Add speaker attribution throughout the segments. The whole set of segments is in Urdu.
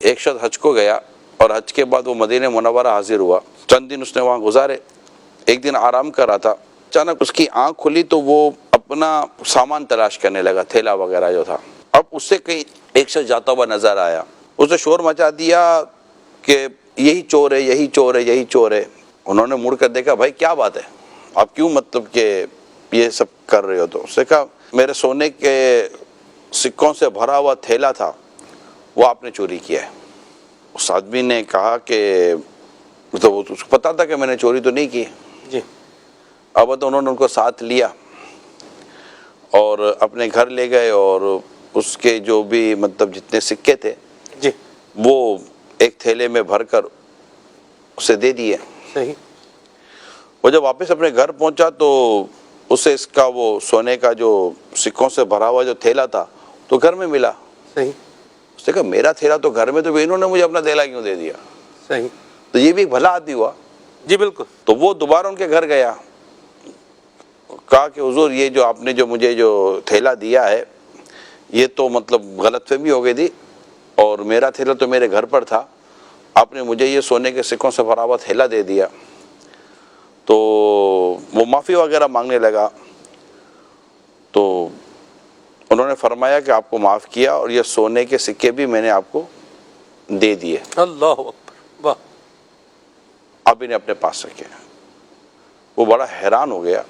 Speaker 1: ایک شخص حج کو گیا اور حج کے بعد وہ مدینہ منورہ حاضر ہوا. چند دن اس نے وہاں گزارے. ایک دن آرام کر رہا تھا, اچانک اس کی آنکھ کھلی تو وہ اپنا سامان تلاش کرنے لگا, تھیلا وغیرہ جو تھا. اب اس سے کہیں ایک شخص جاتا ہوا نظر آیا, اس نے شور مچا دیا کہ یہی چور ہے, یہی چور ہے, یہی چور ہے. انہوں نے مڑ کر دیکھا, بھائی کیا بات ہے, آپ کیوں مطلب کہ یہ سب کر رہے ہو؟ تو اس نے کہا میرے سونے کے سکوں سے بھرا ہوا تھیلا تھا, وہ آپ نے چوری کیا ہے. اس آدمی نے کہا کہ تو وہ اس کو پتا تھا کہ میں نے چوری تو نہیں کی
Speaker 2: جی.
Speaker 1: اب تو انہوں نے ان کو ساتھ لیا اور اپنے گھر لے گئے اور اس کے جو بھی مطلب جتنے سکے تھے
Speaker 2: جی.
Speaker 1: وہ ایک تھیلے میں بھر کر اسے دے دیے.
Speaker 2: صحیح.
Speaker 1: وہ جب واپس اپنے گھر پہنچا تو اسے اس کا وہ سونے کا جو سکوں سے بھرا ہوا جو تھیلا تھا تو گھر میں ملا.
Speaker 2: صحیح.
Speaker 1: اس نے کہا میرا تھیلا تو گھر میں, تو انہوں نے مجھے اپنا تھیلا کیوں دے دیا؟
Speaker 2: صحیح.
Speaker 1: تو یہ بھی ایک بھلا آدمی ہوا.
Speaker 2: جی بالکل.
Speaker 1: تو وہ دوبارہ ان کے گھر گیا, کہا کہ حضور یہ جو آپ نے جو مجھے جو تھیلا دیا ہے یہ تو مطلب غلط فہمی ہو گئی تھی, اور میرا تھیلا تو میرے گھر پر تھا, آپ نے مجھے یہ سونے کے سکوں سے بھرا ہوا تھیلا دے دیا. تو وہ معافی وغیرہ مانگنے لگا. تو انہوں نے فرمایا کہ آپ کو معاف کیا, اور یہ سونے کے سکے بھی میں نے آپ کو دے دیے,
Speaker 2: اللہ اکبر. واہ.
Speaker 1: آپ انہیں اپنے پاس رکھے. وہ بڑا حیران ہو گیا.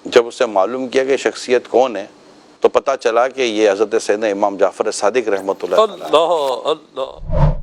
Speaker 1: جب اسے معلوم کیا کہ شخصیت کون ہے تو پتہ چلا کہ یہ حضرت سیدنا امام جعفر صادق رحمۃ اللہ.
Speaker 2: اللہ اللہ.